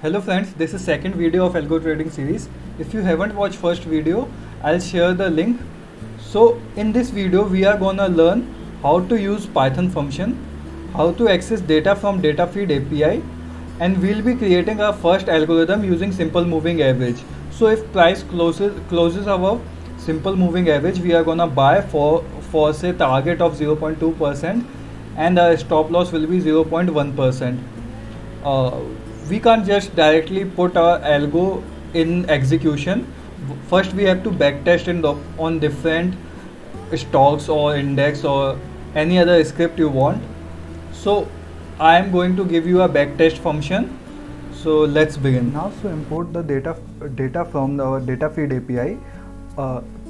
Hello friends, this is second video of Algo Trading series. If you haven't watched first video, I'll share the link. So in this video, we are gonna learn how to use Python function, how to access data from data feed API, and we'll be creating our first algorithm using simple moving average. So if price closes above simple moving average, we are gonna buy for say target of 0.2%, and our stop loss will be 0.1%. We can't just directly put our algo in execution. First we have to backtest on different stocks or index or any other script you want. So I am going to give you a backtest function. So let's begin. Now to import the data from the data feed API,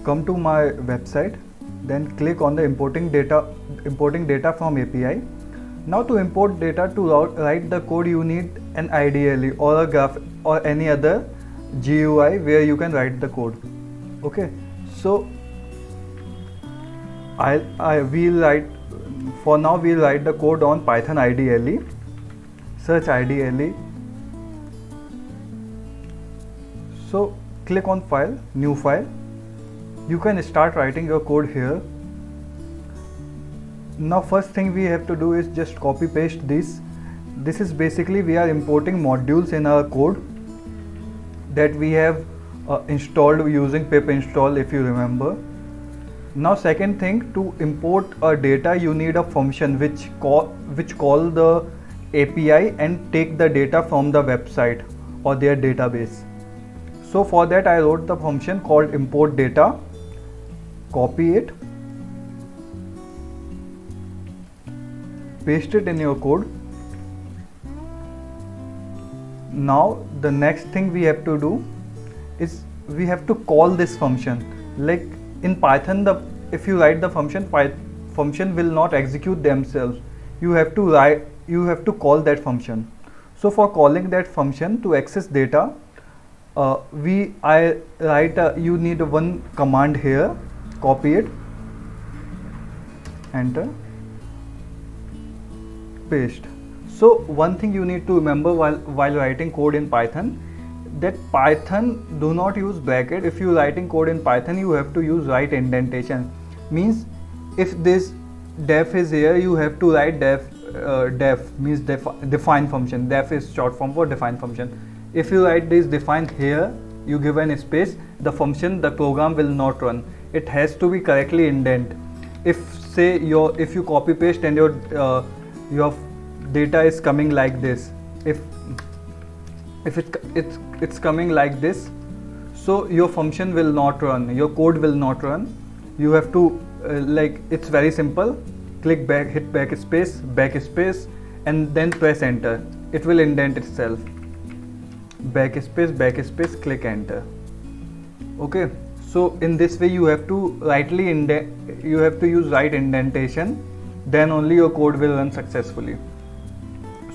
come to my website, then click on the importing data from API. Now to import data, to write the code, you need an IDLE or a graph or any other GUI where you can write the code. Okay, so we'll write the code on Python IDLE. Search IDLE. So click on file, new file. You can start writing your code here. Now first thing we have to do is just copy paste this. This is basically we are importing modules in our code that we have installed using pip install, if you remember. Now second thing, to import a data you need a function which call the API and take the data from the website or their database. So for that I wrote the function called import data. Copy it, paste it in your code. Now the next thing we have to do is we have to call this function. Like in Python, if you write the function will not execute themselves. You have to call that function. So for calling that function to access data, you need one command here. Copy it, enter, paste. So one thing you need to remember while writing code in Python, that Python do not use bracket. If you writing code in Python, you have to use right indentation. Means if this def is here, you have to write def means define function. Def is short form for define function. If you write this define here, you give an space, the program will not run. It has to be correctly indent. If you copy paste and your data is coming like this, if it's coming like this, so your function will not run, your code will not run. You have to it's very simple. Click back, hit backspace, and then press enter. It will indent itself. Backspace, click enter. Okay, so in this way you have to use right indentation, then only your code will run successfully.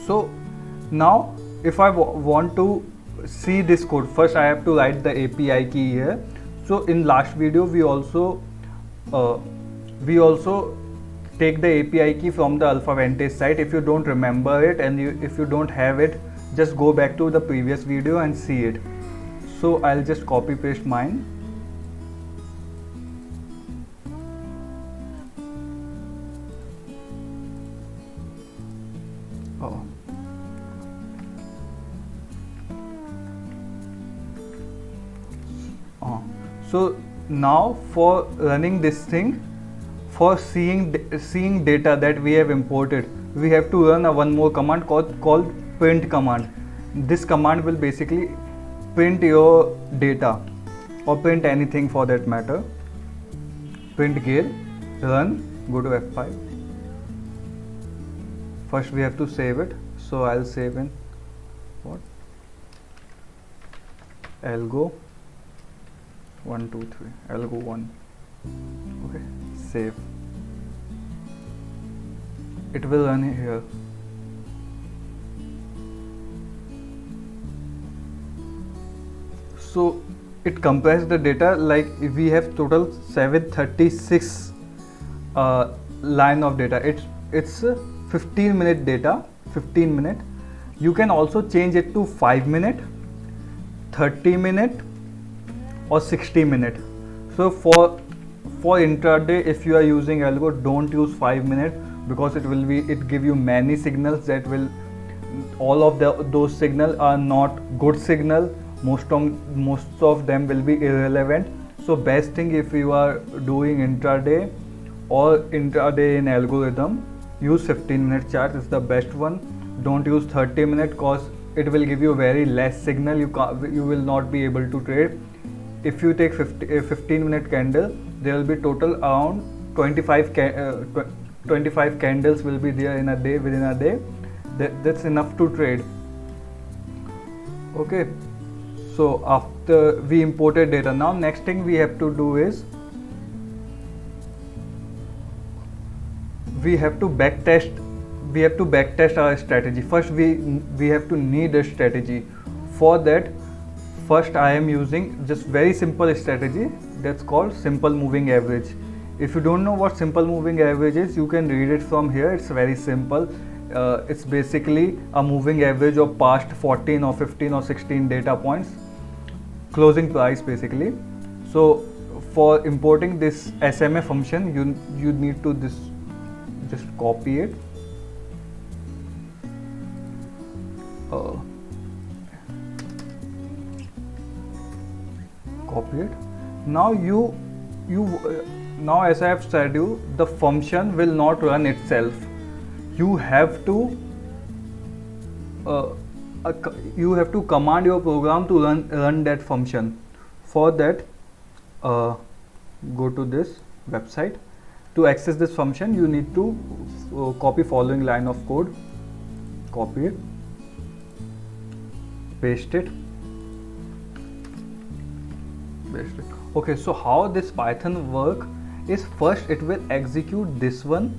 So now if I want to see this code, first I have to write the API key here. So in last video we also take the API key from the AlphaVantage site. If you don't remember it and if you don't have it, just go back to the previous video and see it. So I'll just copy paste mine. So now for running this thing, for seeing data that we have imported, we have to run one more command called print command. This command will basically print your data or print anything for that matter. Print Gale, run, go to F5. First we have to save it. So I'll save in algo 1 2 3 algo 1. Okay, save. It will run here. So it compressed the data, like we have total 736 line of data. It's 15-minute data, 15 minute, You can also change it to 5 minute, 30 minute or 60 minute. So for intraday, if you are using algo, don't use 5 minute, because it give you many signals that will, all of those signals are not good signal. Most of them will be irrelevant. So best thing, if you are doing intraday in algorithm, use 15-minute chart is the best one. Don't use 30-minute, cause it will give you very less signal. You will not be able to trade. If you take a 15-minute candle, there will be total around 25 candles will be there in a day, within a day. That's enough to trade. Okay, so after we imported data, now next thing we have to do is we have to backtest our strategy. First we have to need a strategy. For that, first I am using just very simple strategy that's called simple moving average. If you don't know what simple moving average is, you can read it from here. It's very simple. It's basically a moving average of past 14 or 15 or 16 data points, closing price basically. So for importing this SMA function, you need to just copy it. Copy it. Now now, as I have said you, the function will not run itself. You have to command your program to run that function. For that, go to this website. To access this function, you need to copy following line of code. Copy it, paste it, paste it. Okay, so how this Python work is, first it will execute this one,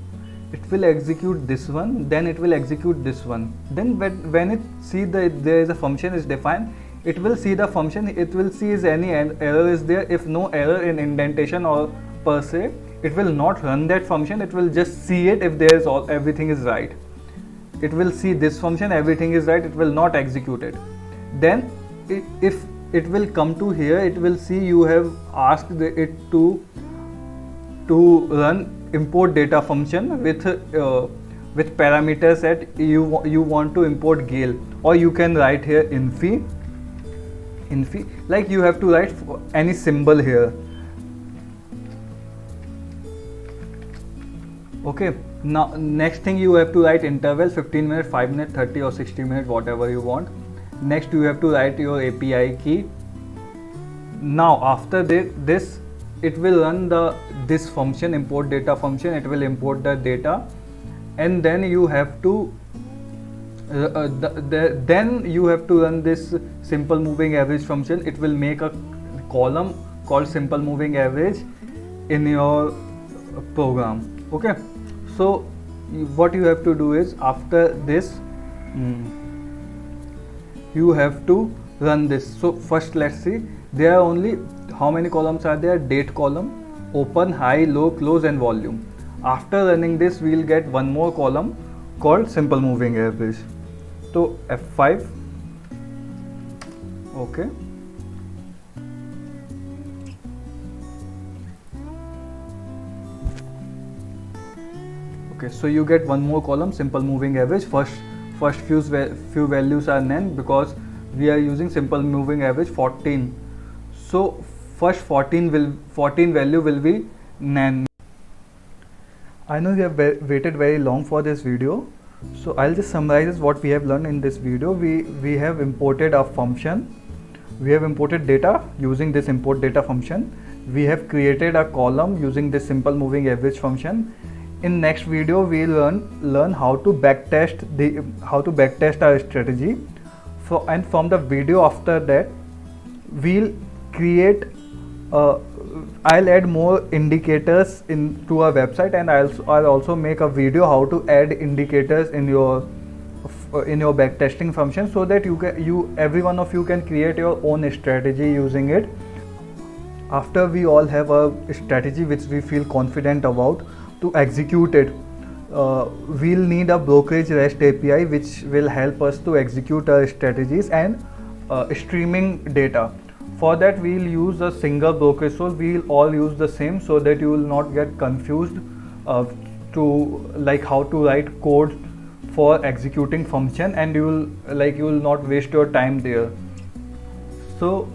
then it will execute this one. Then when it see that there is a function is defined, it will see the function, it will see is any error is there. If no error in indentation or per se, it will not run that function. It will just see it if there is everything is right. It will see this function, everything is right, it will not execute it. Then if it will come to here, it will see you have asked it to run import data function with parameters that you want to import Gale, or you can write here infi, like you have to write any symbol here. Okay, now next thing you have to write interval 15 minute, 5 minute, 30 or 60 minute, whatever you want. Next you have to write your API key. Now after this, it will run this function, import data function. It will import the data, and then you have to run this simple moving average function. It will make a column called simple moving average in your program. Okay, so what you have to do is, after this you have to run this. So first let's see, there are only how many columns are there? Date column, open, high, low, close and volume. After running this, we will get one more column called simple moving average. So F5. Okay, so you get one more column, simple moving average. First few values are nan, because we are using simple moving average 14. So first 14 value will be nan. I know you have waited very long for this video, so I'll just summarize what we have learned in this video. We have imported a function. We have imported data using this import data function. We have created a column using this simple moving average function. In next video, we will learn how to backtest our strategy. And from the video after that, we'll create. I'll add more indicators into our website, and I'll also make a video how to add indicators in your backtesting function, so that every one of you can create your own strategy using it. After we all have a strategy which we feel confident about to execute it, we'll need a brokerage REST API which will help us to execute our strategies and streaming data. For that we'll use a single brokerage, so we'll all use the same so that you will not get confused to like how to write code for executing function, and you will not waste your time there. So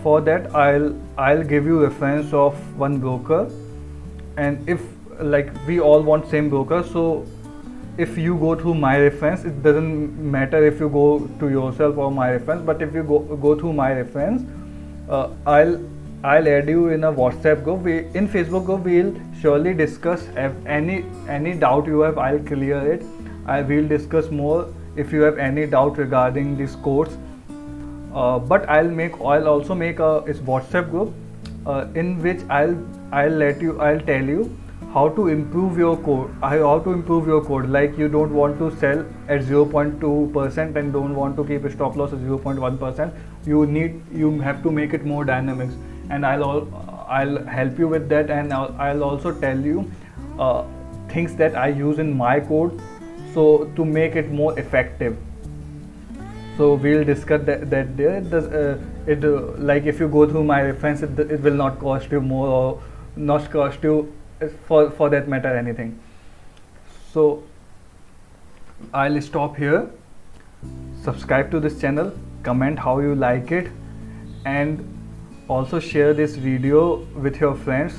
for that I'll give you reference of one broker, and if like we all want same broker, so if you go through my reference, it doesn't matter if you go to yourself or my reference, but if you go through my reference, I'll add you in a WhatsApp group. In Facebook group we'll surely discuss any doubt you have. I'll clear it. I will discuss more if you have any doubt regarding this course. But I'll also make a WhatsApp group in which I'll tell you how to improve your code. Like you don't want to sell at 0.2% and don't want to keep a stop loss at 0.1%. You have to make it more dynamics, and I'll help you with that, and I'll also tell you things that I use in my code, so to make it more effective. So we'll discuss that there. Like if you go through my reference, it will not cost you more or not cost you for that matter anything. So I'll stop here. Subscribe to this channel, comment how you like it, and also share this video with your friends